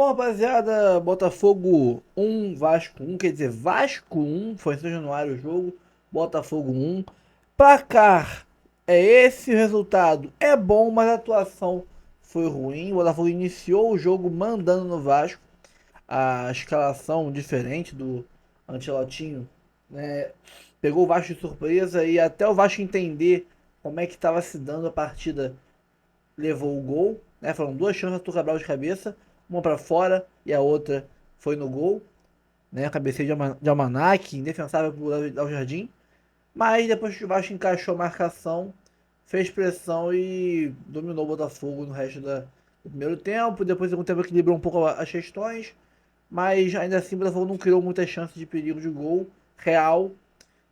Bom, rapaziada, Botafogo 1, Vasco 1, quer dizer, Vasco 1, foi em São Januário o jogo, Botafogo 1. Placar é esse, o resultado é bom, mas a atuação foi ruim. O Botafogo iniciou o jogo mandando no Vasco, a escalação diferente do Ancelotinho, né? Pegou o Vasco de surpresa e até o Vasco entender como é que estava se dando a partida, levou o gol, né? Foram duas chances do Cabral de cabeça, uma para fora e a outra foi no gol, né? Cabeceio de Almanac, indefensável pro Léo Jardim. Mas depois que o Vasco encaixou a marcação, fez pressão e dominou o Botafogo no resto do primeiro tempo. Depois, do segundo tempo, equilibrou um pouco as questões, mas ainda assim o Botafogo não criou muitas chances de perigo de gol real,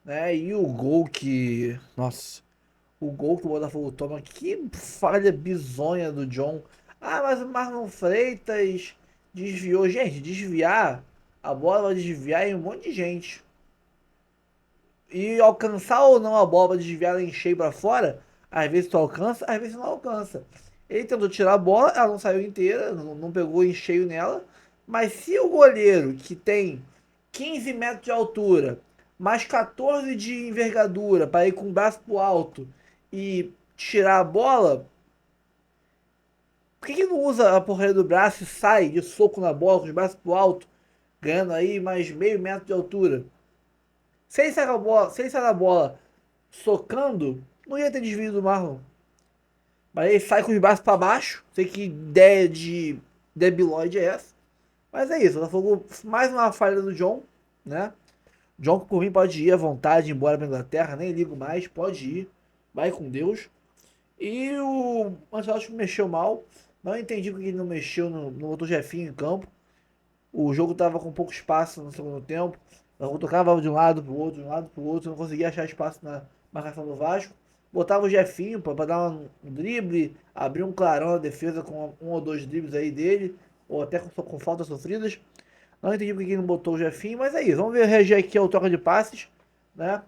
né? E o gol que. Nossa, o gol que o Botafogo toma, que falha bizonha do John. Ah, mas o Marlon Freitas desviou. Gente, desviar, a bola vai desviar em um monte de gente. E alcançar ou não a bola, desviar ela em cheio pra fora, às vezes tu alcança, às vezes não alcança. Ele tentou tirar a bola, ela não saiu inteira, não pegou em cheio nela. Mas se o goleiro, que tem 15 metros de altura, mais 14 de envergadura, para ir com o braço pro alto e tirar a bola, por que não usa a porra do braço e sai de soco na bola com os braços pro alto, ganhando aí mais meio metro de altura? Se ele sai da bola, se ele sai da bola socando, não ia ter desvio do Marlon. Mas ele sai com os braços para baixo. Sei que ideia de debilóide é essa. Mas é isso, o Botafogo, mais uma falha do John, né? John, por mim, pode ir à vontade, embora pra Inglaterra, nem ligo mais, pode ir. Vai com Deus. E o Ancelotti mexeu mal. Não entendi porque ele não mexeu, no outro Jefinho em campo. O jogo tava com pouco espaço no segundo tempo. Eu tocava de um lado pro outro, de um lado pro outro. Não conseguia achar espaço na marcação do Vasco. Botava o Jefinho pra dar um drible, abrir um clarão na defesa com um ou dois dribles aí dele, ou até com faltas sofridas. Não entendi porque ele não botou o Jefinho, mas é isso. Vamos ver reagir aqui ao troca de passes, né?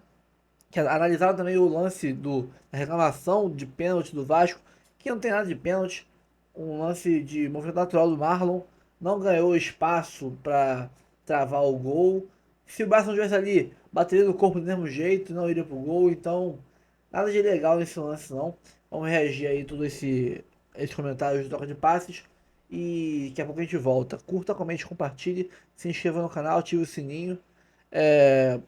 Que analisaram também o lance da reclamação de pênalti do Vasco, que não tem nada de pênalti. Um lance de movimento natural do Marlon. Não ganhou espaço para travar o gol. Se o Barça não estivesse ali, bateria no corpo do mesmo jeito, não iria pro gol. Então, nada de legal nesse lance, não. Vamos reagir aí todos esses comentários de troca de passes. E daqui a pouco a gente volta. Curta, comente, compartilhe. Se inscreva no canal, ative o sininho.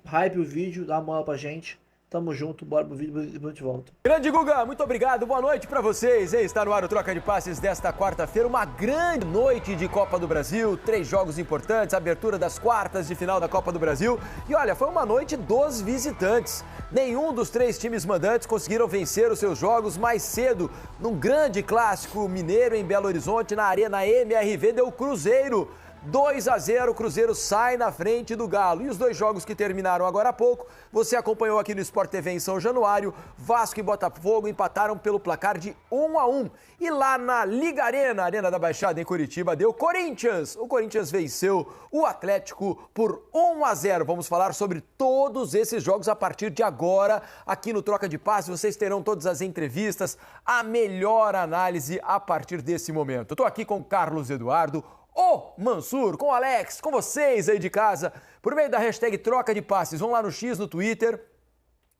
Hype o vídeo, dá uma moral pra gente. Tamo junto, bora pro vídeo e depois a gente volta. Grande Guga, muito obrigado, boa noite pra vocês. Está no ar o Troca de Passes desta quarta-feira, uma grande noite de Copa do Brasil, 3 jogos importantes, abertura das quartas de final da Copa do Brasil. E olha, foi uma noite dos visitantes. Nenhum dos 3 times mandantes conseguiram vencer os seus jogos mais cedo. Num grande clássico mineiro em Belo Horizonte, na Arena MRV, deu Cruzeiro. 2-0, o Cruzeiro sai na frente do Galo. E os 2 jogos que terminaram agora há pouco, você acompanhou aqui no Sport TV em São Januário. Vasco e Botafogo empataram pelo placar de 1-1. E lá na Liga Arena, Arena da Baixada em Curitiba, deu Corinthians. O Corinthians venceu o Atlético por 1-0. Vamos falar sobre todos esses jogos a partir de agora, aqui no Troca de Passes. Vocês terão todas as entrevistas, a melhor análise a partir desse momento. Eu tô aqui com o Carlos Eduardo, o Mansur, com o Alex, com vocês aí de casa, por meio da hashtag Troca de Passes. Vão lá no X no Twitter,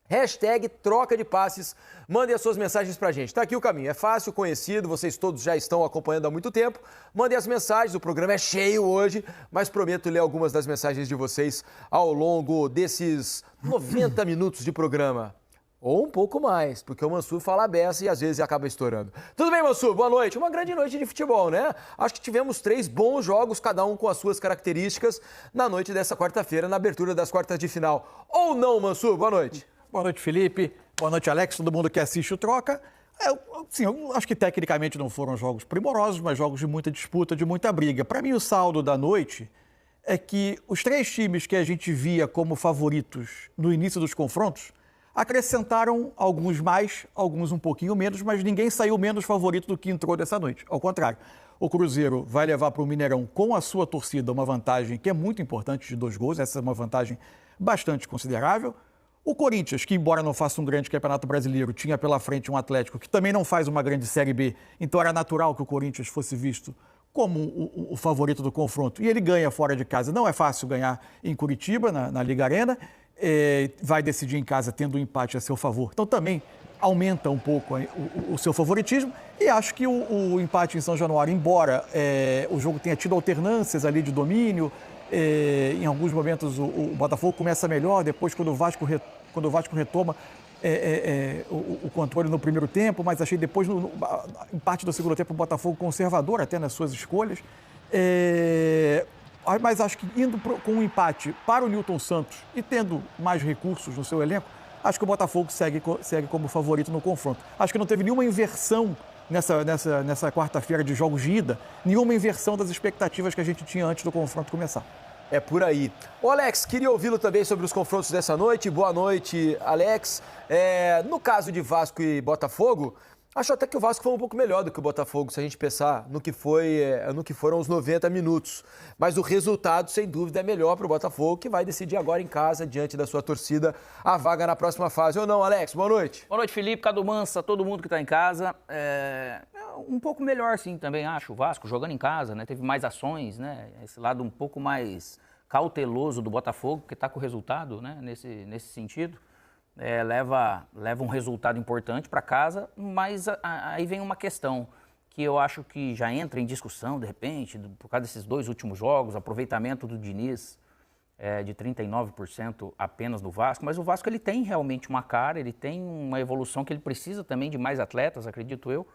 hashtag Troca de Passes, mandem as suas mensagens pra gente. Tá aqui o caminho, é fácil, conhecido, vocês todos já estão acompanhando há muito tempo. Mandem as mensagens, o programa é cheio hoje, mas prometo ler algumas das mensagens de vocês ao longo desses 90 minutos de programa. Ou um pouco mais, porque o Mansur fala a beça e às vezes acaba estourando. Tudo bem, Mansur? Boa noite. Uma grande noite de futebol, né? Acho que tivemos 3 bons jogos, cada um com as suas características, na noite dessa quarta-feira, na abertura das quartas de final. Ou não, Mansur? Boa noite. Boa noite, Felipe. Boa noite, Alex. Todo mundo que assiste o Troca. Eu acho que tecnicamente não foram jogos primorosos, mas jogos de muita disputa, de muita briga. Para mim, o saldo da noite é que os 3 times que a gente via como favoritos no início dos confrontos acrescentaram alguns mais, alguns um pouquinho menos, mas ninguém saiu menos favorito do que entrou dessa noite. Ao contrário, o Cruzeiro vai levar para o Mineirão com a sua torcida uma vantagem que é muito importante de 2 gols, essa é uma vantagem bastante considerável. O Corinthians, que embora não faça um grande campeonato brasileiro, tinha pela frente um Atlético que também não faz uma grande Série B, então era natural que o Corinthians fosse visto como o favorito do confronto. E ele ganha fora de casa. Não é fácil ganhar em Curitiba, na Liga Arena. Vai decidir em casa tendo um empate a seu favor. Então também aumenta um pouco o seu favoritismo. E acho que o empate em São Januário, embora o jogo tenha tido alternâncias ali de domínio, em alguns momentos o Botafogo começa melhor, depois quando o Vasco retoma o controle no primeiro tempo, mas achei depois, em parte do segundo tempo, o Botafogo conservador até nas suas escolhas. Mas acho que indo com um empate para o Nilton Santos e tendo mais recursos no seu elenco, acho que o Botafogo segue como favorito no confronto. Acho que não teve nenhuma inversão nessa quarta-feira de jogos de ida, nenhuma inversão das expectativas que a gente tinha antes do confronto começar. É por aí. Ô Alex, queria ouvi-lo também sobre os confrontos dessa noite. Boa noite, Alex. No caso de Vasco e Botafogo, acho até que o Vasco foi um pouco melhor do que o Botafogo, se a gente pensar no que foram os 90 minutos. Mas o resultado, sem dúvida, é melhor para o Botafogo, que vai decidir agora em casa, diante da sua torcida, a vaga na próxima fase. Ou não, Alex? Boa noite. Boa noite, Felipe, Cadu Mansa, todo mundo que está em casa. Um pouco melhor, sim, também acho. O Vasco jogando em casa, né? Teve mais ações, né? Esse lado um pouco mais cauteloso do Botafogo, porque está com o resultado, né? Nesse sentido. Leva um resultado importante para casa, mas aí vem uma questão que eu acho que já entra em discussão, de repente, por causa desses 2 últimos jogos, aproveitamento do Diniz de 39% apenas no Vasco, mas o Vasco ele tem realmente uma cara, ele tem uma evolução que ele precisa também de mais atletas, acredito eu,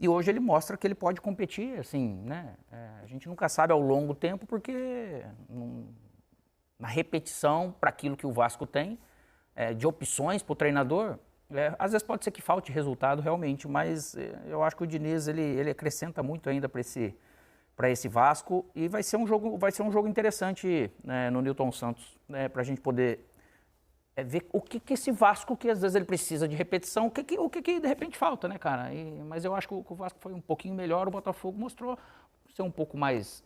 e hoje ele mostra que ele pode competir, assim, né? A gente nunca sabe ao longo do tempo, porque na repetição para aquilo que o Vasco tem, de opções para o treinador, às vezes pode ser que falte resultado realmente, mas eu acho que o Diniz ele acrescenta muito ainda para esse Vasco e vai ser um jogo interessante, né, no Nilton Santos, né, para a gente poder ver o que esse Vasco, que às vezes ele precisa de repetição, o que de repente falta, né, cara? Mas eu acho que o Vasco foi um pouquinho melhor, o Botafogo mostrou ser um pouco mais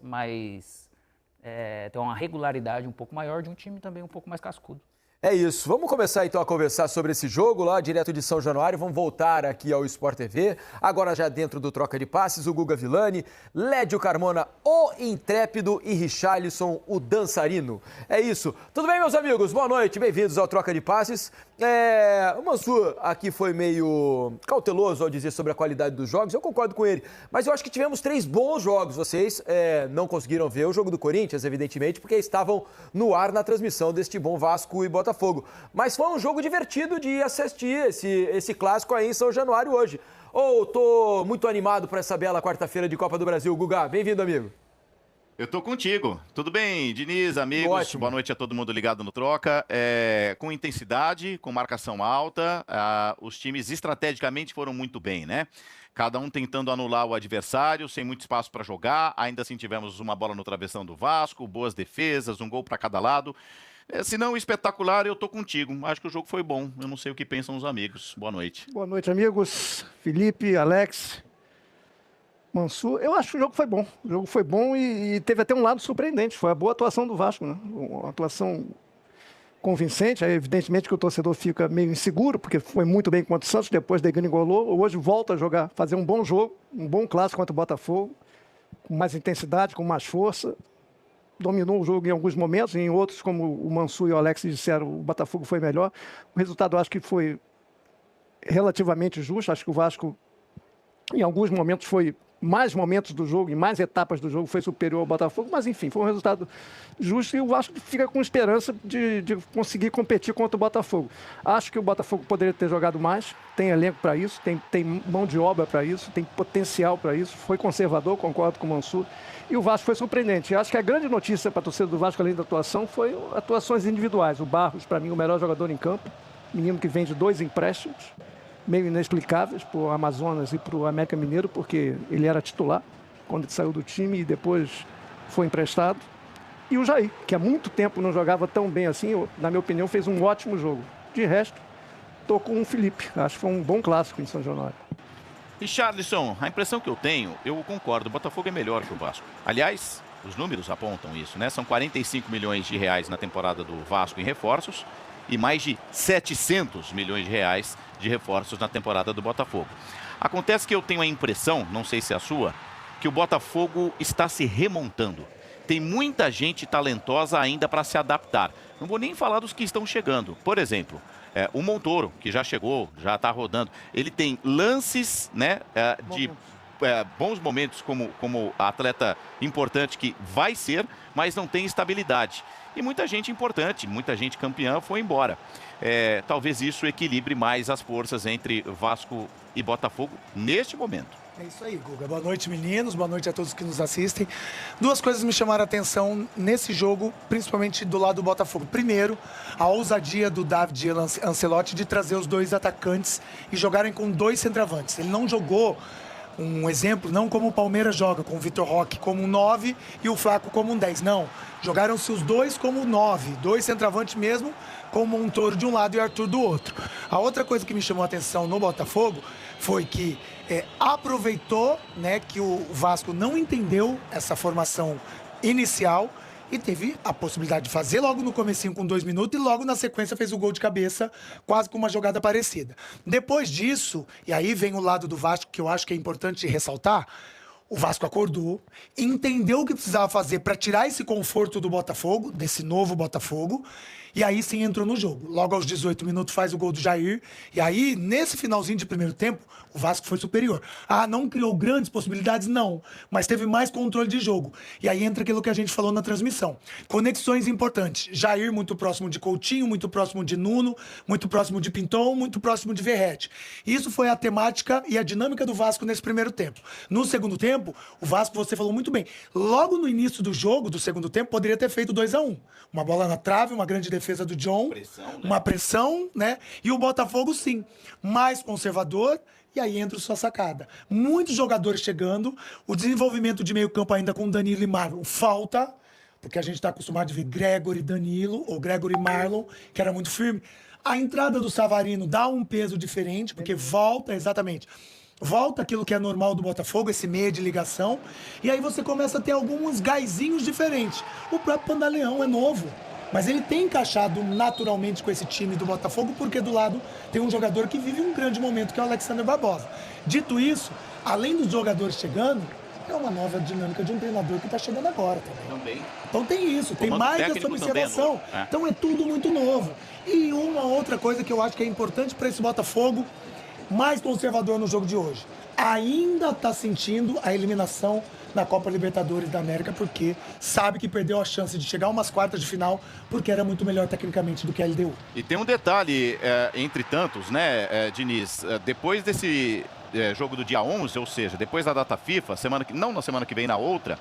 ter uma regularidade um pouco maior de um time também um pouco mais cascudo. É isso. Vamos começar então a conversar sobre esse jogo lá, direto de São Januário. Vamos voltar aqui ao Sport TV. Agora já dentro do Troca de Passes, o Guga Villani, Lédio Carmona, o intrépido, e Richarlison, o dançarino. É isso. Tudo bem, meus amigos? Boa noite. Bem-vindos ao Troca de Passes. O Mansur aqui foi meio cauteloso ao dizer sobre a qualidade dos jogos. Eu concordo com ele. Mas eu acho que tivemos 3 bons jogos. Vocês não conseguiram ver o jogo do Corinthians, evidentemente, porque estavam no ar na transmissão deste bom Vasco e Botafogo. Mas foi um jogo divertido de assistir esse clássico aí em São Januário hoje. Tô muito animado para essa bela quarta-feira de Copa do Brasil. Guga, bem-vindo, amigo. Eu tô contigo. Tudo bem, Diniz, amigos? Ótimo. Boa noite a todo mundo ligado no Troca. Com intensidade, com marcação alta, os times estrategicamente foram muito bem, né? Cada um tentando anular o adversário, sem muito espaço para jogar. Ainda assim tivemos uma bola no travessão do Vasco, boas defesas, um gol para cada lado. Se não espetacular, eu tô contigo. Acho que o jogo foi bom. Eu não sei o que pensam os amigos. Boa noite. Boa noite, amigos. Felipe, Alex, Mansur. Eu acho que o jogo foi bom. O jogo foi bom e teve até um lado surpreendente. Foi a boa atuação do Vasco, né? Uma atuação convincente. Aí, evidentemente que o torcedor fica meio inseguro, porque foi muito bem contra o Santos, depois degringolou. Hoje volta a jogar, fazer um bom jogo, um bom clássico contra o Botafogo, com mais intensidade, com mais força. Dominou o jogo em alguns momentos, em outros, como o Mansur e o Alex disseram, o Botafogo foi melhor. O resultado, acho que foi relativamente justo. Acho que o Vasco, em alguns momentos, foi mais momentos do jogo, em mais etapas do jogo, foi superior ao Botafogo. Mas, enfim, foi um resultado justo e o Vasco fica com esperança de conseguir competir contra o Botafogo. Acho que o Botafogo poderia ter jogado mais, tem elenco para isso, tem mão de obra para isso, tem potencial para isso. Foi conservador, concordo com o Mansur. E o Vasco foi surpreendente. Acho que a grande notícia para a torcida do Vasco, além da atuação, foi atuações individuais. O Barros, para mim, o melhor jogador em campo. Menino que vem de 2 empréstimos, meio inexplicáveis, para o Amazonas e para o América Mineiro, porque ele era titular quando ele saiu do time e depois foi emprestado. E o Jair, que há muito tempo não jogava tão bem assim, na minha opinião, fez um ótimo jogo. De resto, estou com o Felipe. Acho que foi um bom clássico em São Januário. Richarlison, a impressão que eu tenho, eu concordo, o Botafogo é melhor que o Vasco. Aliás, os números apontam isso, né? São 45 milhões de reais na temporada do Vasco em reforços e mais de 700 milhões de reais de reforços na temporada do Botafogo. Acontece que eu tenho a impressão, não sei se é a sua, que o Botafogo está se remontando. Tem muita gente talentosa ainda para se adaptar. Não vou nem falar dos que estão chegando. Por exemplo, o Montoro, que já chegou, já está rodando. Ele tem lances, né, de bons momentos como atleta importante que vai ser, mas não tem estabilidade. E muita gente importante, muita gente campeã foi embora. Talvez isso equilibre mais as forças entre Vasco e Botafogo neste momento. É isso aí, Guga. Boa noite, meninos. Boa noite a todos que nos assistem. Duas coisas me chamaram a atenção nesse jogo, principalmente do lado do Botafogo. Primeiro, a ousadia do David Ancelotti de trazer os dois atacantes e jogarem com dois centroavantes. Ele não jogou, um exemplo, não como o Palmeiras joga, com o Vitor Roque como um 9 e o Flaco como um 10. Não, jogaram-se os dois como 9, dois centroavantes mesmo, com o Montoro de um lado e o Arthur do outro. A outra coisa que me chamou a atenção no Botafogo foi que aproveitou, né, que o Vasco não entendeu essa formação inicial e teve a possibilidade de fazer logo no comecinho com 2 minutos e logo na sequência fez o gol de cabeça, quase com uma jogada parecida. Depois disso, e aí vem o lado do Vasco que eu acho que é importante ressaltar, o Vasco acordou, entendeu o que precisava fazer para tirar esse conforto do Botafogo, desse novo Botafogo, e aí sim entrou no jogo. Logo aos 18 minutos faz o gol do Jair, e aí nesse finalzinho de primeiro tempo, o Vasco foi superior. Não criou grandes possibilidades? Não, mas teve mais controle de jogo. E aí entra aquilo que a gente falou na transmissão. Conexões importantes. Jair muito próximo de Coutinho, muito próximo de Nuno, muito próximo de Pinton, muito próximo de Verratti. Isso foi a temática e a dinâmica do Vasco nesse primeiro tempo. No segundo tempo, o Vasco, você falou muito bem, logo no início do jogo, do segundo tempo, poderia ter feito 2-1. Uma bola na trave, uma grande defesa do John, uma pressão, né? E o Botafogo, sim, mais conservador. E aí entra sua sacada. Muitos jogadores chegando, o desenvolvimento de meio campo ainda com Danilo e Marlon falta, porque a gente está acostumado a ver Gregory, Danilo, ou Gregory e Marlon, que era muito firme. A entrada do Savarino dá um peso diferente, porque volta, exatamente, volta aquilo que é normal do Botafogo, esse meio de ligação, e aí você começa a ter alguns gásinhos diferentes. O próprio Pantaleão é novo, mas ele tem encaixado naturalmente com esse time do Botafogo, porque do lado tem um jogador que vive um grande momento, que é o Alexander Barbosa. Dito isso, além dos jogadores chegando, é uma nova dinâmica de um treinador que está chegando agora também. Então tem isso, tem mais essa observação. Então é tudo muito novo. E uma outra coisa que eu acho que é importante para esse Botafogo, mais conservador no jogo de hoje, ainda está sentindo a eliminação na Copa Libertadores da América, porque sabe que perdeu a chance de chegar a umas quartas de final, porque era muito melhor tecnicamente do que a LDU. E tem um detalhe, entre tantos, né, Diniz? Depois desse jogo do dia 11, ou seja, depois da data FIFA, não na semana que vem, na outra,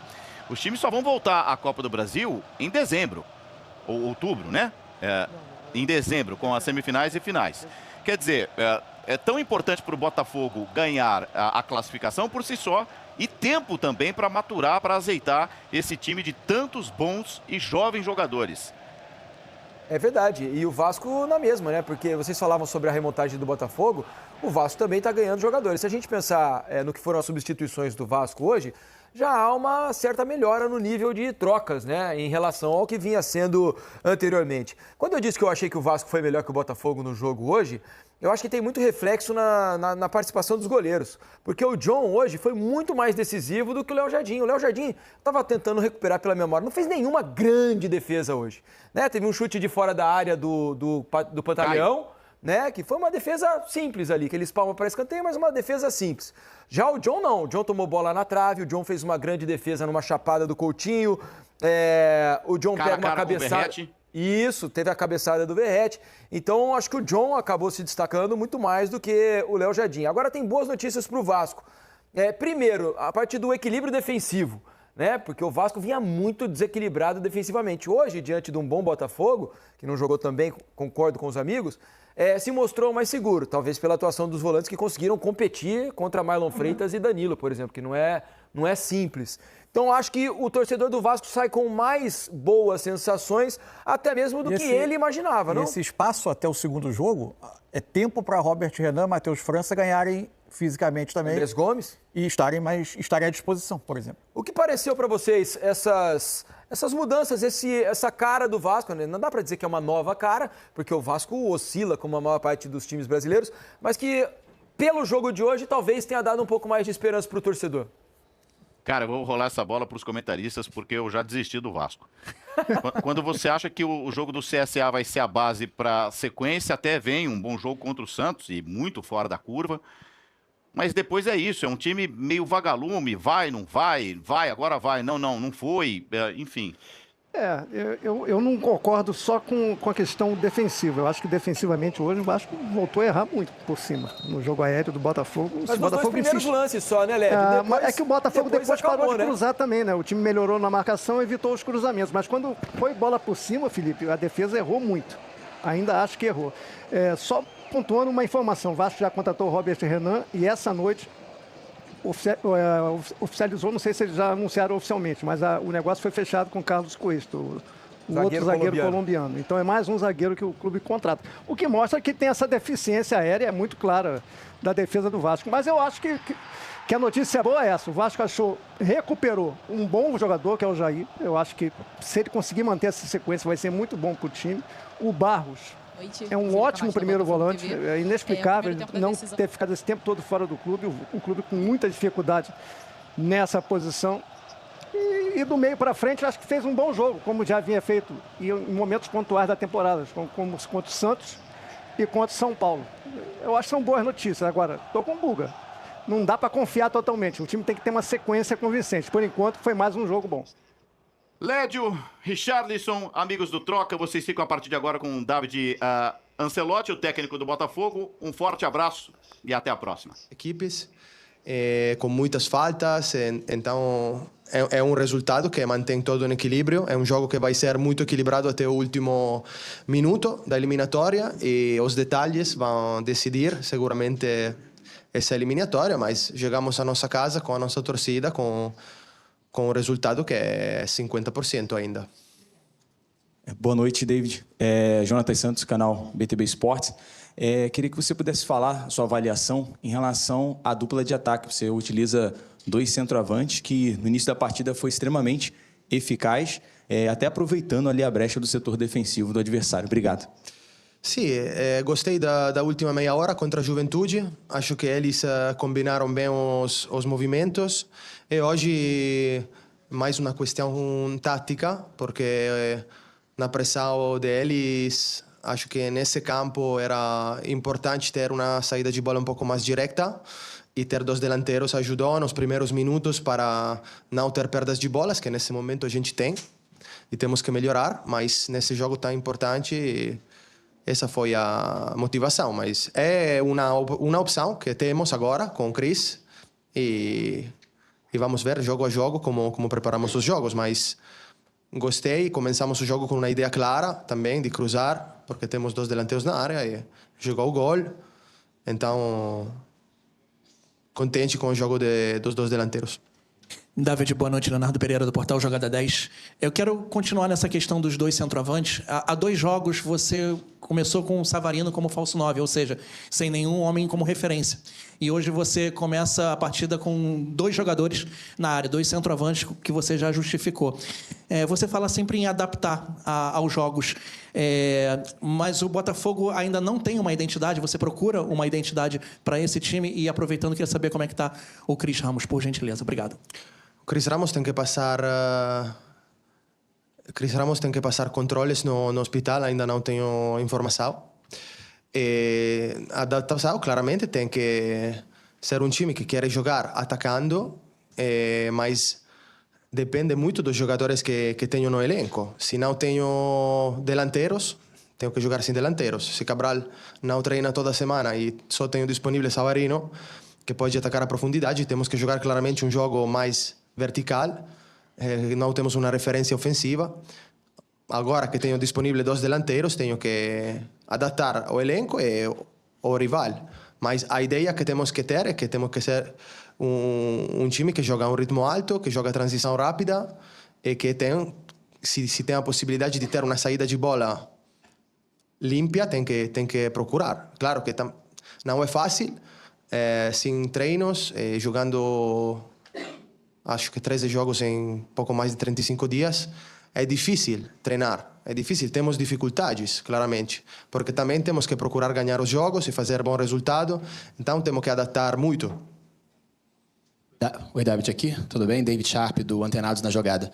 os times só vão voltar à Copa do Brasil em dezembro, ou outubro, né? Em dezembro, com as semifinais e finais. Quer dizer, é tão importante para o Botafogo ganhar a classificação por si só, e tempo também para maturar, para azeitar esse time de tantos bons e jovens jogadores. É verdade, e o Vasco na mesma, né? Porque vocês falavam sobre a remontagem do Botafogo, o Vasco também está ganhando jogadores. Se a gente pensar no que foram as substituições do Vasco hoje, já há uma certa melhora no nível de trocas, né? Em relação ao que vinha sendo anteriormente. Quando eu disse que eu achei que o Vasco foi melhor que o Botafogo no jogo hoje, eu acho que tem muito reflexo na participação dos goleiros. Porque o John hoje foi muito mais decisivo do que o Léo Jardim. O Léo Jardim estava tentando recuperar pela memória. Não fez nenhuma grande defesa hoje. Né? Teve um chute de fora da área do Pantaleão, né? Que foi uma defesa simples ali, que ele espalma para escanteio, mas uma defesa simples. Já o John não. O John tomou bola na trave, o John fez uma grande defesa numa chapada do Coutinho. O John pega uma cabeçada... Isso, teve a cabeçada do Verratti. Então, acho que o John acabou se destacando muito mais do que o Léo Jardim. Agora tem boas notícias para o Vasco. Primeiro, a partir do equilíbrio defensivo, né? Porque o Vasco vinha muito desequilibrado defensivamente. Hoje, diante de um bom Botafogo, que não jogou também, concordo com os amigos, se mostrou mais seguro. Talvez pela atuação dos volantes que conseguiram competir contra Marlon Freitas e Danilo, por exemplo, que não é simples. Então, acho que o torcedor do Vasco sai com mais boas sensações, até mesmo do que ele imaginava, não? Esse espaço até o segundo jogo é tempo para Robert Renan, Matheus França ganharem fisicamente também. Andrés Gomes. E estarem à disposição, por exemplo. O que pareceu para vocês essas mudanças, essa cara do Vasco? Né? Não dá para dizer que é uma nova cara, porque o Vasco oscila como a maior parte dos times brasileiros, mas que pelo jogo de hoje talvez tenha dado um pouco mais de esperança para o torcedor. Cara, eu vou rolar essa bola para os comentaristas porque eu já desisti do Vasco. Quando você acha que o jogo do CSA vai ser a base para sequência, até vem um bom jogo contra o Santos e muito fora da curva. Mas depois é isso, é um time meio vagalume, vai, não vai, vai, agora vai, não foi, enfim. Eu não concordo só com a questão defensiva. Eu acho que defensivamente hoje o Vasco voltou a errar muito por cima no jogo aéreo do Botafogo. Mas nos dois primeiros lances só, né, Leve? É que o Botafogo depois acabou, parou de cruzar também, né? O time melhorou na marcação e evitou os cruzamentos. Mas quando foi bola por cima, Felipe, a defesa errou muito. Ainda acho que errou. Só pontuando uma informação, o Vasco já contratou o Robert Renan e essa noite oficializou, não sei se eles já anunciaram oficialmente, mas o negócio foi fechado com o Carlos Cuesta, o outro zagueiro colombiano. Então é mais um zagueiro que o clube contrata. O que mostra que tem essa deficiência aérea muito clara da defesa do Vasco. Mas eu acho que a notícia boa é essa. O Vasco recuperou um bom jogador, que é o Jair. Eu acho que se ele conseguir manter essa sequência vai ser muito bom para o time. O Barros é um ótimo primeiro volante, é inexplicável não ter ficado esse tempo todo fora do clube, um clube com muita dificuldade nessa posição. E do meio para frente, acho que fez um bom jogo, como já havia feito em momentos pontuais da temporada, como contra o Santos e contra o São Paulo. Eu acho que são boas notícias. Agora, estou com buga. Não dá para confiar totalmente. O time tem que ter uma sequência convincente. Por enquanto, foi mais um jogo bom. Lédio, Richarlison, amigos do Troca, vocês ficam a partir de agora com o David Ancelotti, o técnico do Botafogo. Um forte abraço e até a próxima. Equipes com muitas faltas, então é um resultado que mantém todo em equilíbrio. É um jogo que vai ser muito equilibrado até o último minuto da eliminatória e os detalhes vão decidir seguramente essa eliminatória, mas chegamos à nossa casa com a nossa torcida, com um resultado que é 50% ainda. Boa noite, David. Jonathan Santos, canal BTB Esportes. Queria que você pudesse falar a sua avaliação em relação à dupla de ataque. Você utiliza 2 centroavantes que no início da partida foi extremamente eficaz, até aproveitando ali a brecha do setor defensivo do adversário. Obrigado. Sim, gostei da última meia hora contra a Juventude. Acho que eles combinaram bem os movimentos. E hoje, mais uma questão tática, porque na pressão deles, acho que nesse campo era importante ter uma saída de bola um pouco mais direta. E ter 2 delanteiros ajudou nos primeiros minutos para não ter perdas de bolas, que nesse momento a gente tem. E temos que melhorar, mas nesse jogo tão importante... Essa foi a motivação, mas é uma opção que temos agora com o Cris e vamos ver jogo a jogo como preparamos os jogos, mas gostei, começamos o jogo com uma ideia clara também de cruzar, porque temos 2 delanteiros na área e jogou o gol, então contente com o jogo dos 2 delanteiros. David, boa noite. Leonardo Pereira, do Portal Jogada 10. Eu quero continuar nessa questão dos 2 centroavantes. Há 2 jogos você começou com o Savarino como falso 9, ou seja, sem nenhum homem como referência. E hoje você começa a partida com 2 jogadores na área, 2 centroavantes que você já justificou. Você fala sempre em adaptar aos jogos, mas o Botafogo ainda não tem uma identidade, você procura uma identidade para esse time e, aproveitando, queria saber como é que está o Cris Ramos, por gentileza. Obrigado. O Cris Ramos tem que passar controles no hospital, ainda não tenho informação. A adaptação, claramente, tem que ser um time que quer jogar atacando, mas depende muito dos jogadores que tenho no elenco. Se não tenho delanteiros, tenho que jogar sem delanteiros. Se Cabral não treina toda semana e só tenho disponível Savarino, que pode atacar a profundidade, temos que jogar claramente um jogo mais vertical, não temos uma referência ofensiva. Agora que tenho disponível 2 delanteiros, tenho que adaptar o elenco e o rival. Mas a ideia que temos que ter é que temos que ser um time que joga a um ritmo alto, que joga a transição rápida e que se tem a possibilidade de ter uma saída de bola limpa, tem que procurar. Claro que não é fácil, sem treinos, jogando... Acho que 13 jogos em pouco mais de 35 dias. É difícil treinar, é difícil, temos dificuldades, claramente, porque também temos que procurar ganhar os jogos e fazer bom resultado, então temos que adaptar muito. Oi, David aqui, tudo bem? David Sharp, do Antenados na Jogada.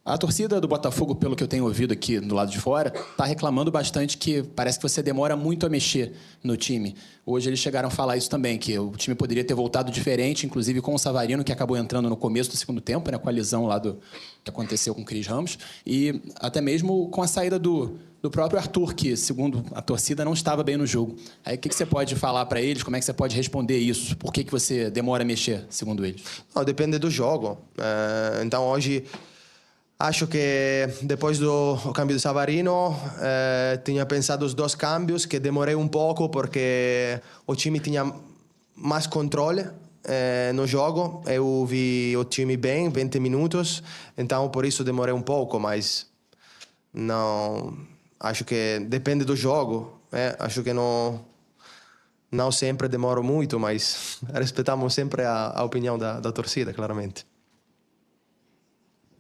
A torcida do Botafogo, pelo que eu tenho ouvido aqui do lado de fora, está reclamando bastante que parece que você demora muito a mexer no time. Hoje eles chegaram a falar isso também, que o time poderia ter voltado diferente, inclusive com o Savarino, que acabou entrando no começo do segundo tempo, né, com a lesão lá que aconteceu com o Cris Ramos, e até mesmo com a saída do próprio Arthur, que, segundo a torcida, não estava bem no jogo. Aí o que você pode falar para eles? Como é que você pode responder isso? Por que você demora a mexer, segundo eles? Não, depende do jogo. Então, hoje, acho que depois do câmbio de Savarino, tinha pensado os 2 câmbios, que demorei um pouco, porque o time tinha mais controle no jogo. Eu vi o time bem, 20 minutos, então por isso demorei um pouco, mas não... Acho que depende do jogo. Acho que não sempre demoro muito, mas respeitamos sempre a opinião da torcida, claramente.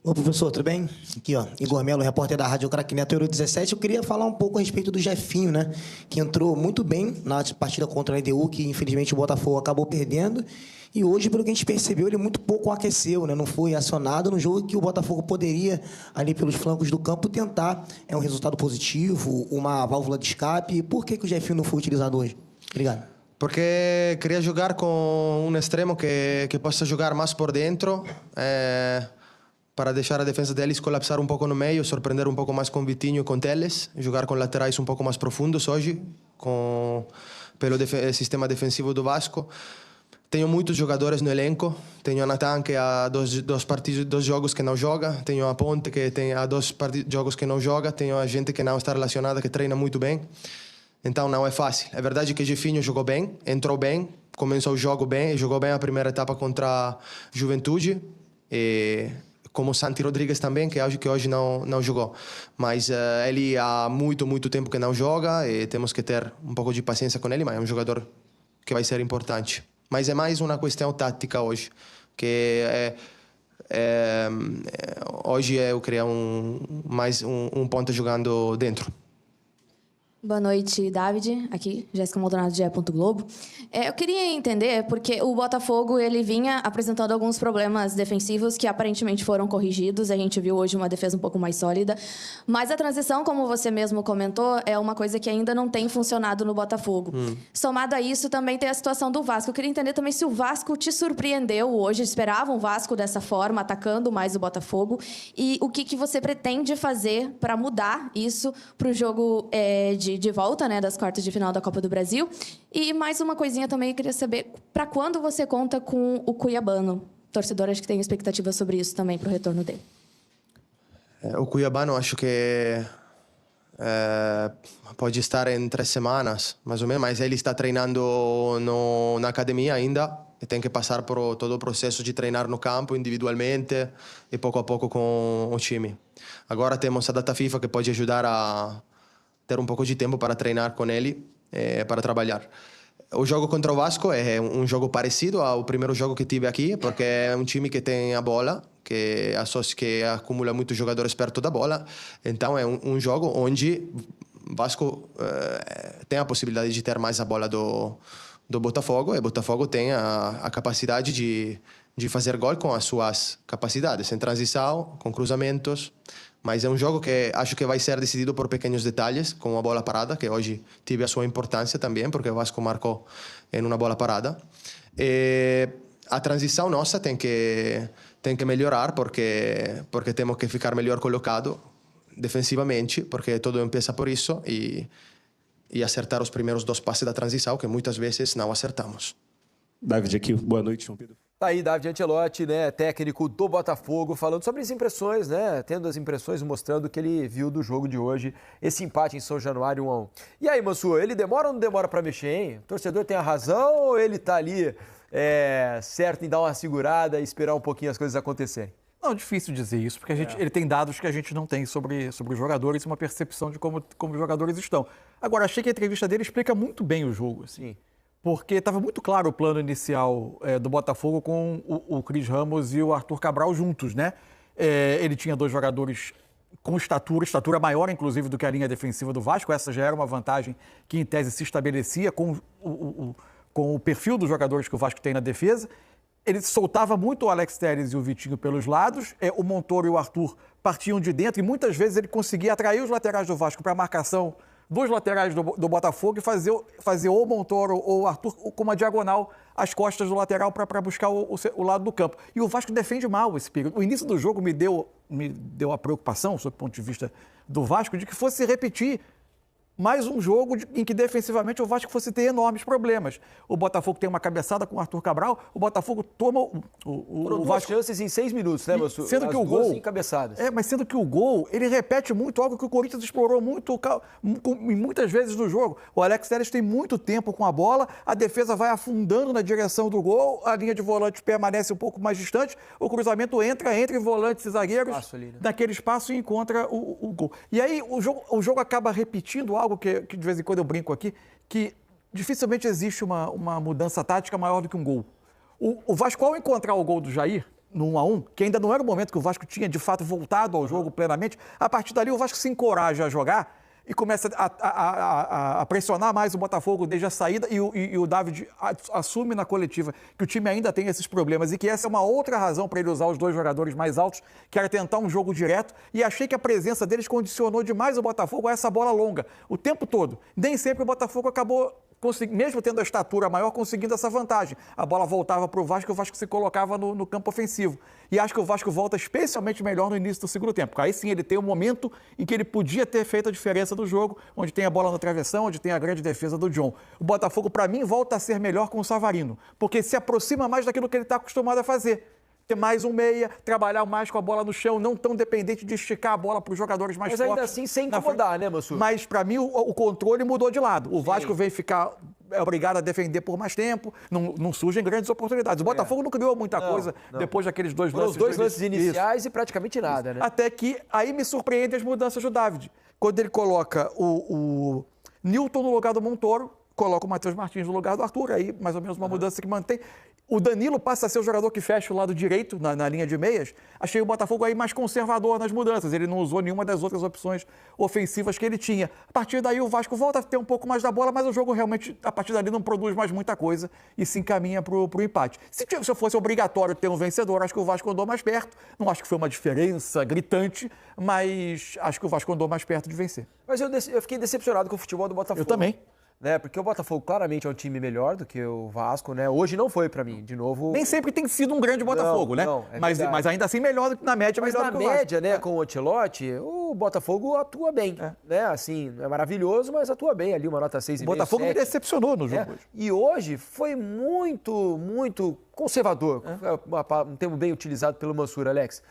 Ô, professor, tudo bem? Aqui, ó, Igor Melo, repórter da Rádio Craque Neto, Euro 17. Eu queria falar um pouco a respeito do Jefinho, né? Que entrou muito bem na partida contra a LDU, que infelizmente o Botafogo acabou perdendo. E hoje, pelo que a gente percebeu, ele muito pouco aqueceu, né? Não foi acionado no jogo que o Botafogo poderia, ali pelos flancos do campo, tentar um resultado positivo, uma válvula de escape. Por que o Jefinho não foi utilizado hoje? Obrigado. Porque queria jogar com um extremo que possa jogar mais por dentro, para deixar a defesa deles colapsar um pouco no meio, surpreender um pouco mais com Vitinho e com Teles, jogar com laterais um pouco mais profundos hoje, pelo sistema defensivo do Vasco. Tenho muitos jogadores no elenco. Tenho a Natan, que há dois jogos que não joga. Tenho a Ponte, que há 2 jogos que não joga. Tenho a gente que não está relacionada, que treina muito bem. Então não é fácil. É verdade que Jefinho jogou bem, entrou bem, começou o jogo bem, jogou bem a primeira etapa contra a Juventude. Como Santi Rodrigues também, que hoje não jogou. Mas ele há muito tempo que não joga e temos que ter um pouco de paciência com ele, mas é um jogador que vai ser importante. Mas é mais uma questão tática hoje, que hoje eu queria mais um ponto jogando dentro. Boa noite, David. Aqui, Jéssica Maldonado, de GE. Globo. Eu queria entender, porque o Botafogo ele vinha apresentando alguns problemas defensivos que aparentemente foram corrigidos. A gente viu hoje uma defesa um pouco mais sólida. Mas a transição, como você mesmo comentou, é uma coisa que ainda não tem funcionado no Botafogo. Somado a isso, também tem a situação do Vasco. Eu queria entender também se o Vasco te surpreendeu hoje. Esperavam o Vasco dessa forma, atacando mais o Botafogo. E o que você pretende fazer para mudar isso para o jogo de volta, né, das quartas de final da Copa do Brasil. E mais uma coisinha também, eu queria saber, para quando você conta com o Cuiabano? Torcedor, acho que tem expectativa sobre isso também, para o retorno dele. O Cuiabano, acho que pode estar em 3 semanas, mais ou menos, mas ele está treinando na academia ainda, e tem que passar por todo o processo de treinar no campo, individualmente, e pouco a pouco com o time. Agora temos a data FIFA, que pode ajudar a ter um pouco de tempo para treinar com ele, para trabalhar. O jogo contra o Vasco é um jogo parecido ao primeiro jogo que tive aqui, porque é um time que tem a bola, que acumula muitos jogadores perto da bola. Então é um jogo onde o Vasco tem a possibilidade de ter mais a bola do Botafogo, e o Botafogo tem a capacidade de fazer gol com as suas capacidades, em transição, com cruzamentos. Mas é um jogo que acho que vai ser decidido por pequenos detalhes, como a bola parada, que hoje teve a sua importância também, porque o Vasco marcou em uma bola parada. E a transição nossa tem que melhorar, porque temos que ficar melhor colocado defensivamente, porque tudo começa por isso, e acertar os primeiros 2 passes da transição, que muitas vezes não acertamos. David aqui, boa noite, João Pedro. Tá aí, David Ancelotti, né, técnico do Botafogo, falando sobre as impressões, né, tendo as impressões, mostrando o que ele viu do jogo de hoje, esse empate em São Januário 1-1. E aí, Mansu, ele demora ou não demora para mexer, hein? O torcedor tem a razão ou ele tá ali certo em dar uma segurada e esperar um pouquinho as coisas acontecerem? Não, difícil dizer isso, porque ele tem dados que a gente não tem sobre os jogadores e uma percepção de como os jogadores estão. Agora, achei que a entrevista dele explica muito bem o jogo, assim. Porque estava muito claro o plano inicial do Botafogo com o Cris Ramos e o Arthur Cabral juntos, né? Ele tinha 2 jogadores com estatura maior, inclusive, do que a linha defensiva do Vasco. Essa já era uma vantagem que, em tese, se estabelecia com o perfil dos jogadores que o Vasco tem na defesa. ele soltava muito o Alex Telles e o Vitinho pelos lados, o Montoro e o Arthur partiam de dentro e muitas vezes ele conseguia atrair os laterais do Vasco para a marcação dos laterais do Botafogo e fazer ou o Montoro ou o Arthur com uma diagonal às costas do lateral para buscar o lado do campo. E o Vasco defende mal esse período. O início do jogo me deu a preocupação, sob o ponto de vista do Vasco, de que fosse repetir mais um jogo em que defensivamente o Vasco fosse ter enormes problemas. O Botafogo tem uma cabeçada com o Arthur Cabral, o Botafogo toma o Vasco chances em 6 minutos, né, Mansu? Sendo que o gol encabeçadas. Mas sendo que o gol, ele repete muito algo que o Corinthians explorou muito muitas vezes no jogo. O Alex Telles tem muito tempo com a bola, a defesa vai afundando na direção do gol, a linha de volantes permanece um pouco mais distante, o cruzamento entra entre volantes e zagueiros naquele espaço e encontra o gol. E aí o jogo acaba repetindo algo que de vez em quando eu brinco aqui, que dificilmente existe uma mudança tática maior do que um gol. O Vasco, ao encontrar o gol do Jair, no 1-1, que ainda não era o momento que o Vasco tinha de fato voltado ao jogo plenamente, a partir dali o Vasco se encoraja a jogar e começa a pressionar mais o Botafogo desde a saída e o David assume na coletiva que o time ainda tem esses problemas e que essa é uma outra razão para ele usar os dois jogadores mais altos, que era tentar um jogo direto, e achei que a presença deles condicionou demais o Botafogo a essa bola longa, o tempo todo. Nem sempre o Botafogo acabou, mesmo tendo a estatura maior, conseguindo essa vantagem. A bola voltava para o Vasco se colocava no campo ofensivo. E acho que o Vasco volta especialmente melhor no início do segundo tempo. Aí sim ele tem um momento em que ele podia ter feito a diferença do jogo, onde tem a bola no travessão, onde tem a grande defesa do John. O Botafogo, para mim, volta a ser melhor com o Savarino, porque se aproxima mais daquilo que ele está acostumado a fazer. Ter mais um meia, trabalhar mais com a bola no chão, não tão dependente de esticar a bola para os jogadores mais fortes. Mas ainda assim, sem incomodar, né, Mansu? Mas, para mim, o controle mudou de lado. O Vasco vem ficar obrigado a defender por mais tempo, não surgem grandes oportunidades. O Botafogo não criou muita coisa depois daqueles dois lances. Os dois lances iniciais e praticamente nada, né? Até que aí me surpreende as mudanças do David. Quando ele coloca o Newton no lugar do Montoro, coloca o Matheus Martins no lugar do Arthur, aí mais ou menos uma mudança que mantém. O Danilo passa a ser o jogador que fecha o lado direito na linha de meias. Achei o Botafogo aí mais conservador nas mudanças. Ele não usou nenhuma das outras opções ofensivas que ele tinha. A partir daí o Vasco volta a ter um pouco mais da bola, mas o jogo realmente, a partir dali, não produz mais muita coisa e se encaminha para o empate. Se fosse obrigatório ter um vencedor, acho que o Vasco andou mais perto. Não acho que foi uma diferença gritante, mas acho que o Vasco andou mais perto de vencer. Mas eu fiquei decepcionado com o futebol do Botafogo. Eu também. Né? Porque o Botafogo claramente é um time melhor do que o Vasco, né? Hoje não foi pra mim, de novo. Nem sempre tem sido um grande Botafogo, né? Mas ainda assim melhor do que na média, mas melhor na média, né, com o Ancelotti, o Botafogo atua bem, né? Assim, é maravilhoso, mas atua bem ali, uma nota 6,5. O Botafogo me decepcionou no jogo hoje. E hoje foi muito, muito conservador, um termo bem utilizado pelo Mansur, Alex.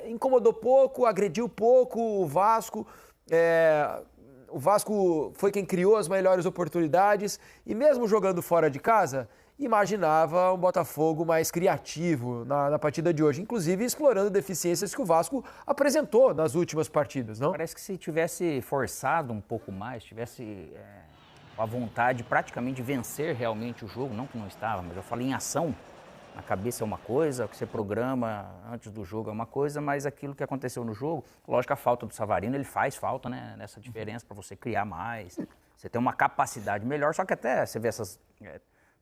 Incomodou pouco, agrediu pouco o Vasco. O Vasco foi quem criou as melhores oportunidades e mesmo jogando fora de casa, imaginava um Botafogo mais criativo na partida de hoje, inclusive explorando deficiências que o Vasco apresentou nas últimas partidas, não? Parece que se tivesse forçado um pouco mais, tivesse a vontade praticamente de vencer realmente o jogo, não que não estava, mas eu falei em ação. Na cabeça é uma coisa, o que você programa antes do jogo é uma coisa, mas aquilo que aconteceu no jogo, lógico, a falta do Savarino, ele faz falta, né, nessa diferença para você criar mais, você ter uma capacidade melhor, só que até você vê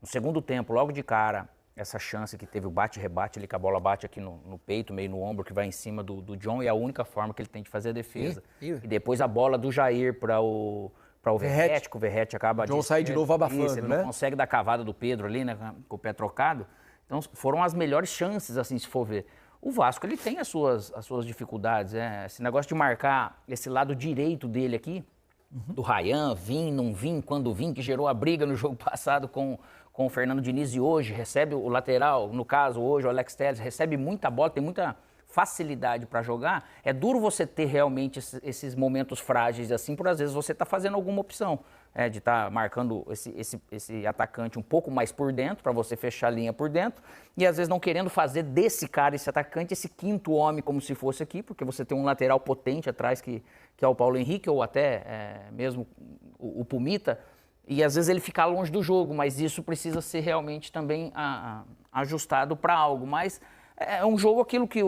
no segundo tempo, logo de cara, essa chance que teve o bate-rebate ali, que a bola bate aqui no peito, meio no ombro, que vai em cima do John, e é a única forma que ele tem de fazer a defesa. E depois a bola do Jair para o Verratti, que o Verratti acaba... O John sai de novo abafando, ele né? não consegue dar a cavada do Pedro ali, né, com o pé trocado. Então, foram as melhores chances, assim, se for ver. O Vasco, ele tem as suas dificuldades, Esse negócio de marcar esse lado direito dele aqui, do Ryan, vim, não vim, quando vim, que gerou a briga no jogo passado com o Fernando Diniz e hoje recebe o lateral, no caso, hoje o Alex Telles, recebe muita bola, tem muita facilidade para jogar. É duro você ter realmente esses momentos frágeis assim, por às vezes você tá fazendo alguma opção. De estar marcando esse atacante um pouco mais por dentro, para você fechar a linha por dentro, e às vezes não querendo fazer desse cara, esse atacante, esse quinto homem como se fosse aqui, porque você tem um lateral potente atrás que é o Paulo Henrique, ou até mesmo o Pumita, e às vezes ele fica longe do jogo, mas isso precisa ser realmente também ajustado para algo. Mas é um jogo aquilo que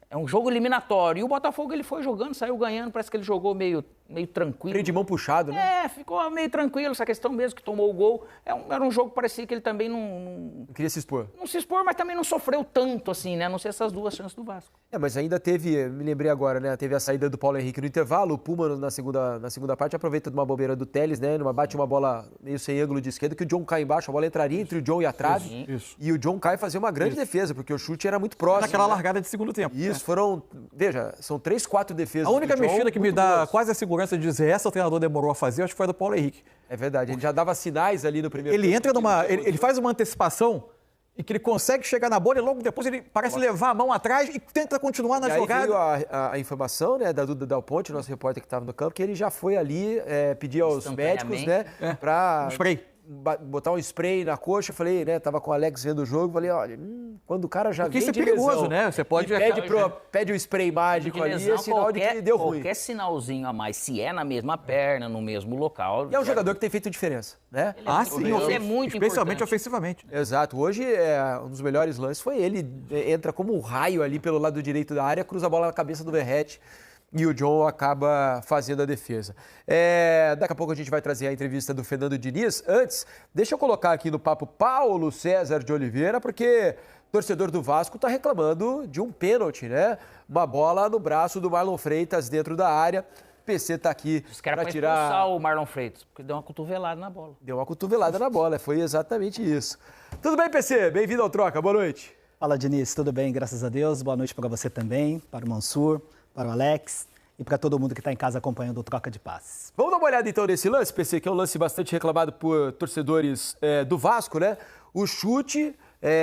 é um jogo eliminatório, e o Botafogo ele foi jogando, saiu ganhando, parece que ele jogou meio meio tranquilo. Freio de mão puxado, né? Ficou meio tranquilo. Essa questão mesmo que tomou o gol. Era um jogo que parecia que ele também não queria se expor. Não se expor, mas também não sofreu tanto assim, né? A não ser essas 2 chances do Vasco. Mas ainda teve, me lembrei agora, né? Teve a saída do Paulo Henrique no intervalo. O Puma, na segunda parte, aproveita de uma bobeira do Telles, né? Bate uma bola meio sem ângulo de esquerda, que o John cai embaixo. A bola entraria entre o John e a trave. Isso. E o John cai fazer uma grande defesa, porque o chute era muito próximo. Naquela largada de segundo tempo. Isso, foram, veja, são 3, 4 defesas. A única mexida que me dá quase a segurança de dizer essa o treinador demorou a fazer, acho que foi a do Paulo Henrique. É verdade, ele já dava sinais ali no primeiro Ele entra ele faz uma antecipação e que ele consegue chegar na bola e logo depois ele parece levar a mão atrás e tenta continuar na jogada. Aí veio a informação, né, da Duda Dal Ponte, nosso repórter que estava no campo, que ele já foi ali pedir aos médicos, né, para botar um spray na coxa. Falei, né, tava com o Alex vendo o jogo, falei, olha, quando o cara já porque vem isso é de perigoso, lesão, né? Você pode pede o spray mágico ali, é sinal de que deu ruim. Qualquer sinalzinho a mais, se é na mesma perna, no mesmo local. E é um jogador que tem feito diferença, né? Sim, ele é muito especialmente importante. ofensivamente. Exato. Hoje, um dos melhores lances foi ele. Entra como um raio ali pelo lado direito da área, cruza a bola na cabeça do Verratti e o John acaba fazendo a defesa. Daqui a pouco a gente vai trazer a entrevista do Fernando Diniz. Antes, deixa eu colocar aqui no papo Paulo César de Oliveira, porque o torcedor do Vasco está reclamando de um pênalti, né? Uma bola no braço do Marlon Freitas dentro da área. O PC está aqui para tirar... expulsar o Marlon Freitas, porque deu uma cotovelada na bola. Deu uma cotovelada na bola, foi exatamente isso. Tudo bem, PC? Bem-vindo ao Troca, boa noite. Fala, Diniz, tudo bem? Graças a Deus. Boa noite para você também, para o Mansur, para o Alex e para todo mundo que está em casa acompanhando o Troca de Passes. Vamos dar uma olhada então nesse lance, PC, que é um lance bastante reclamado por torcedores do Vasco, né? O chute...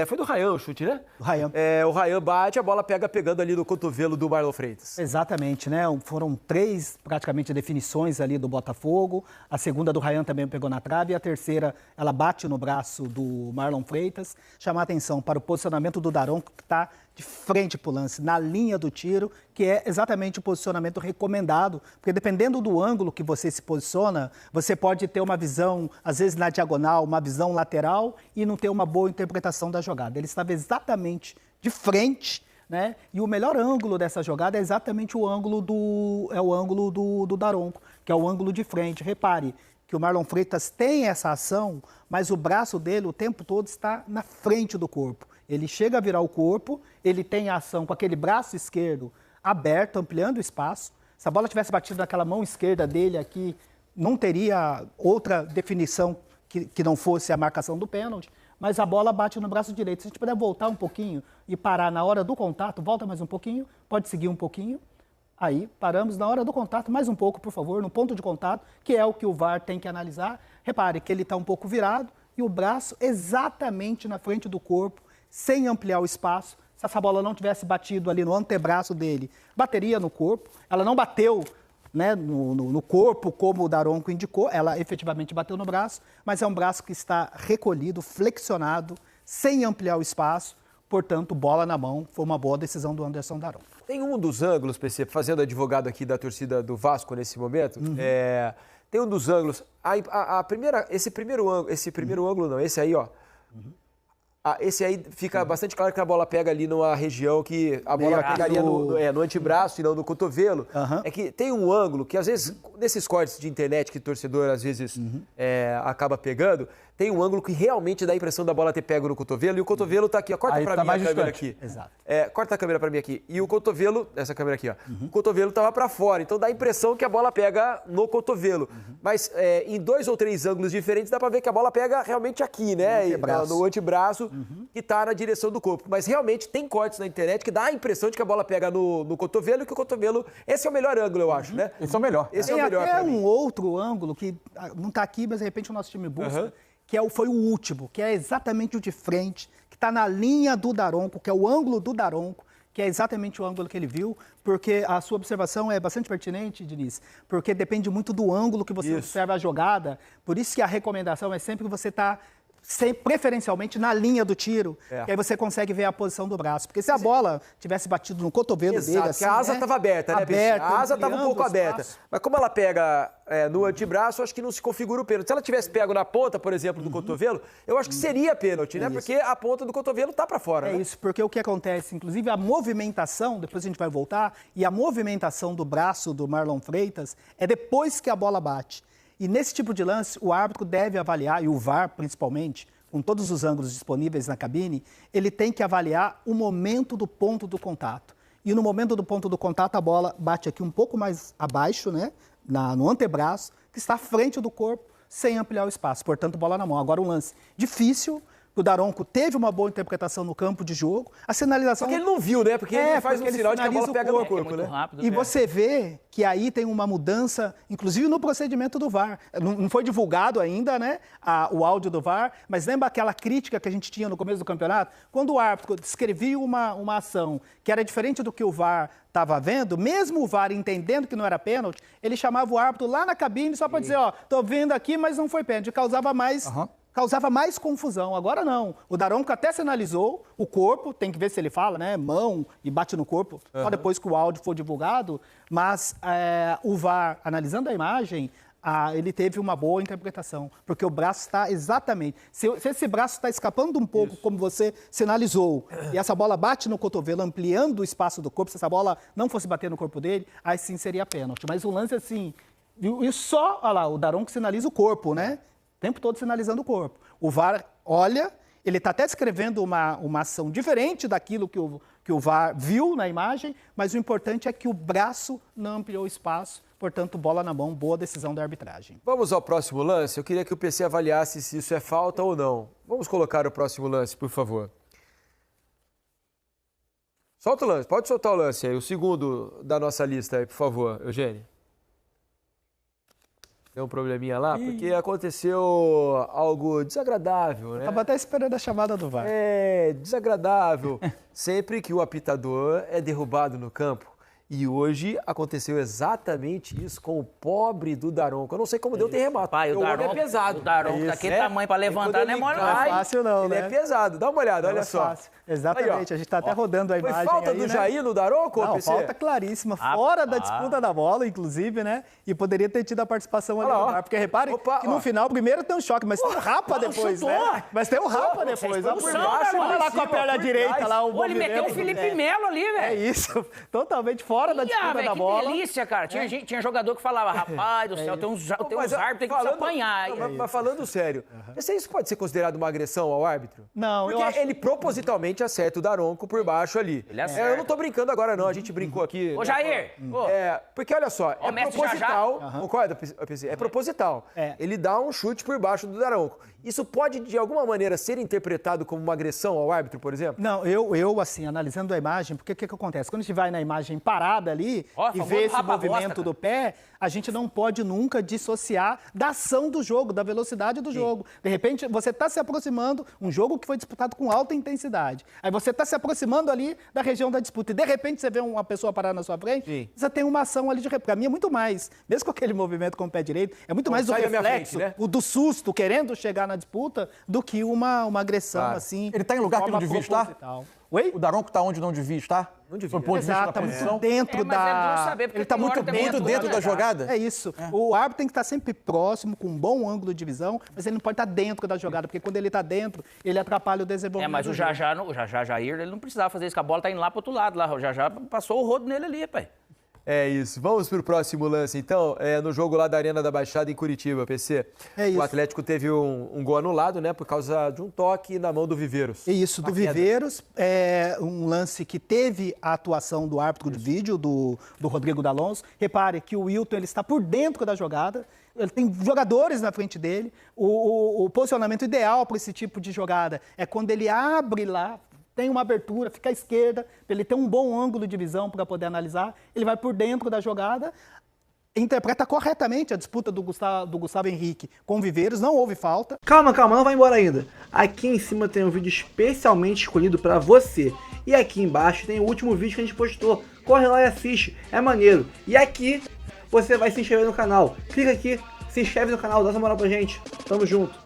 foi do Ryan o chute, né? Do Ryan. O Ryan bate, a bola pegando ali no cotovelo do Marlon Freitas. Exatamente, né? Foram 3 praticamente definições ali do Botafogo. A segunda do Ryan também pegou na trave e a terceira ela bate no braço do Marlon Freitas. Chamar a atenção para o posicionamento do Daronco, que está de frente para o lance, na linha do tiro, que é exatamente o posicionamento recomendado, porque dependendo do ângulo que você se posiciona, você pode ter uma visão, às vezes na diagonal, uma visão lateral e não ter uma boa interpretação da jogada. Ele estava exatamente de frente, né? E o melhor ângulo dessa jogada é exatamente o ângulo do Daronco, que é o ângulo de frente. Repare que o Marlon Freitas tem essa ação, mas o braço dele o tempo todo está na frente do corpo. Ele chega a virar o corpo, ele tem a ação com aquele braço esquerdo aberto, ampliando o espaço. Se a bola tivesse batido naquela mão esquerda dele aqui, não teria outra definição que não fosse a marcação do pênalti, mas a bola bate no braço direito. Se a gente puder voltar um pouquinho e parar na hora do contato, volta mais um pouquinho, pode seguir um pouquinho. Aí, paramos na hora do contato, mais um pouco, por favor, no ponto de contato, que é o que o VAR tem que analisar. Repare que ele está um pouco virado e o braço exatamente na frente do corpo, sem ampliar o espaço. Se essa bola não tivesse batido ali no antebraço dele, bateria no corpo. Ela não bateu, né, no corpo, como o Daronco indicou, ela efetivamente bateu no braço, mas é um braço que está recolhido, flexionado, sem ampliar o espaço. Portanto, bola na mão, foi uma boa decisão do Anderson Daronco. Tem um dos ângulos, PC, fazendo advogado aqui da torcida do Vasco nesse momento, tem um dos ângulos, esse primeiro ângulo não, esse aí, ó. Esse aí fica bastante claro que a bola pega ali numa região que a bola pegaria no antebraço e não no cotovelo. É que tem um ângulo que, às vezes, nesses cortes de internet que o torcedor, às vezes, acaba pegando, tem um ângulo que realmente dá a impressão da bola ter pego no cotovelo e o cotovelo tá aqui, ó. Corta pra mim a câmera aqui. Exato. Corta a câmera pra mim aqui. E o cotovelo, essa câmera aqui, ó. O cotovelo tava pra fora, então dá a impressão que a bola pega no cotovelo. Mas em 2 ou 3 ângulos diferentes dá pra ver que a bola pega realmente aqui, né? No antebraço, que tá na direção do corpo. Mas realmente tem cortes na internet que dá a impressão de que a bola pega no cotovelo e que o cotovelo... Esse é o melhor ângulo, eu acho, né? Esse é o melhor. Esse é o melhor pra mim. Um outro ângulo que não tá aqui, mas de repente o nosso time busca, que foi o último, que é exatamente o de frente, que está na linha do Daronco, que é o ângulo do Daronco, que é exatamente o ângulo que ele viu, porque a sua observação é bastante pertinente, Diniz, porque depende muito do ângulo que você observa a jogada, por isso que a recomendação é sempre você estar preferencialmente na linha do tiro, que aí você consegue ver a posição do braço. Porque se a bola tivesse batido no cotovelo dele, assim, porque a asa estava aberta, né, aberta, a asa estava um pouco ampliando o aberta. espaço. Mas como ela pega no antebraço, acho que não se configura o pênalti. Se ela tivesse pego na ponta, por exemplo, do cotovelo, eu acho que seria pênalti, né? Porque a ponta do cotovelo tá para fora, né? É isso, porque o que acontece, inclusive a movimentação, depois a gente vai voltar, e a movimentação do braço do Marlon Freitas é depois que a bola bate. E nesse tipo de lance, o árbitro deve avaliar, e o VAR principalmente, com todos os ângulos disponíveis na cabine, ele tem que avaliar o momento do ponto do contato. E no momento do ponto do contato, a bola bate aqui um pouco mais abaixo, né, no antebraço, que está à frente do corpo, sem ampliar o espaço. Portanto, bola na mão. Agora, um lance difícil. O Daronco teve uma boa interpretação no campo de jogo. A sinalização... Porque ele não viu, né? Porque ele faz um sinal de que a bola pega no corpo, né? E você vê que aí tem uma mudança, inclusive no procedimento do VAR. Não foi divulgado ainda, né, o áudio do VAR, mas lembra aquela crítica que a gente tinha no começo do campeonato? Quando o árbitro descrevia uma ação que era diferente do que o VAR estava vendo, mesmo o VAR entendendo que não era pênalti, ele chamava o árbitro lá na cabine só para dizer, ó, tô vendo aqui, mas não foi pênalti. Causava mais confusão. Agora não. O Daronco até sinalizou o corpo, tem que ver se ele fala, né? Mão e bate no corpo, só depois que o áudio for divulgado. Mas o VAR, analisando a imagem, ele teve uma boa interpretação, porque o braço está exatamente... Se esse braço está escapando um pouco, como você sinalizou, e essa bola bate no cotovelo, ampliando o espaço do corpo, se essa bola não fosse bater no corpo dele, aí sim seria pênalti. Mas o lance assim... E só, olha lá, o Daronco sinaliza o corpo, né? O tempo todo sinalizando o corpo. O VAR olha, ele está até descrevendo uma ação diferente daquilo que o VAR viu na imagem, mas o importante é que o braço não ampliou o espaço, portanto, bola na mão, boa decisão da arbitragem. Vamos ao próximo lance? Eu queria que o PC avaliasse se isso é falta ou não. Vamos colocar o próximo lance, por favor. Solta o lance, pode soltar o lance aí, o segundo da nossa lista aí, por favor, Eugênio. Deu um probleminha lá, porque aconteceu algo desagradável, né? Estava até esperando a chamada do VAR. Desagradável. Sempre que o apitador é derrubado no campo. E hoje aconteceu exatamente isso com o pobre do Daronco. Eu não sei como deu, tem remato. Pai, o Daronco é pesado. O Daronco daquele tamanho para levantar não é mole. Não é fácil não, né? Ele é pesado. Dá uma olhada, olha só. Fácil. Exatamente, a gente está até rodando a imagem. Foi falta aí, do né? Jair no Daronco, Não, PC? falta claríssima, fora da disputa da bola, inclusive, né? E poderia ter tido a participação ali no VAR. Porque reparem que no final, primeiro tem um choque, mas tem um rapa depois, né? Mas tem um rapa depois. Olha lá com a perna direita, lá o ele meteu o Felipe Melo ali, velho. É isso, totalmente fora da disputa da bola. Que delícia, cara. Tinha jogador que falava, rapaz do céu, tem uns árbitros que tem que apanhar. Mas falando sério, isso pode ser considerado uma agressão ao árbitro? Não, porque eu acho... ele propositalmente acerta o Daronco por baixo ali. Ele acerta. Eu não tô brincando agora, não. A gente brincou aqui. Ô, Jair! Porque olha só, é proposital. Concorda, PC? É proposital. Ele dá um chute por baixo do Daronco. Isso pode, de alguma maneira, ser interpretado como uma agressão ao árbitro, por exemplo? Não, eu assim, analisando a imagem, porque o que acontece? Quando a gente vai na imagem parada ali e vê esse movimento do pé, a gente não pode nunca dissociar da ação do jogo, da velocidade do jogo. De repente, você está se aproximando, um jogo que foi disputado com alta intensidade. Aí você está se aproximando ali da região da disputa e, de repente, você vê uma pessoa parar na sua frente, você tem uma ação ali de... Para mim é muito mais, mesmo com aquele movimento com o pé direito, é muito mais do reflexo, frente, né? o do susto, querendo chegar na disputa, do que uma agressão assim. Ele está em lugar que não devia estar? Oi? O Daronco está onde não devia estar? Não devia. Exato, muito dentro da... Ele está muito dentro da jogada? É isso. O árbitro tem que estar sempre próximo, com um bom ângulo de visão, mas ele não pode estar dentro da jogada, porque quando ele está dentro, ele atrapalha o desenvolvimento. Mas o Jair, ele não precisava fazer isso, que a bola tá indo lá pro outro lado, lá. O Jajá passou o rodo nele ali, pai. É isso. Vamos pro próximo lance, então. No jogo lá da Arena da Baixada, em Curitiba, PC. É isso. O Atlético teve um gol anulado, né? Por causa de um toque na mão do Viveiros. É isso, do Viveiros. É um lance que teve a atuação do árbitro de vídeo, do Rodrigo D'Alonso. Repare que o Wilton ele está por dentro da jogada. Ele tem jogadores na frente dele. O posicionamento ideal para esse tipo de jogada é quando ele abre lá, tem uma abertura, fica à esquerda, ele tem um bom ângulo de visão para poder analisar, ele vai por dentro da jogada, interpreta corretamente a disputa do Gustavo Henrique com o Viveiros, não houve falta. Calma, não vai embora ainda. Aqui em cima tem um vídeo especialmente escolhido para você. E aqui embaixo tem o último vídeo que a gente postou. Corre lá e assiste, é maneiro. E aqui você vai se inscrever no canal. Clica aqui, se inscreve no canal, dá essa moral pra gente. Tamo junto.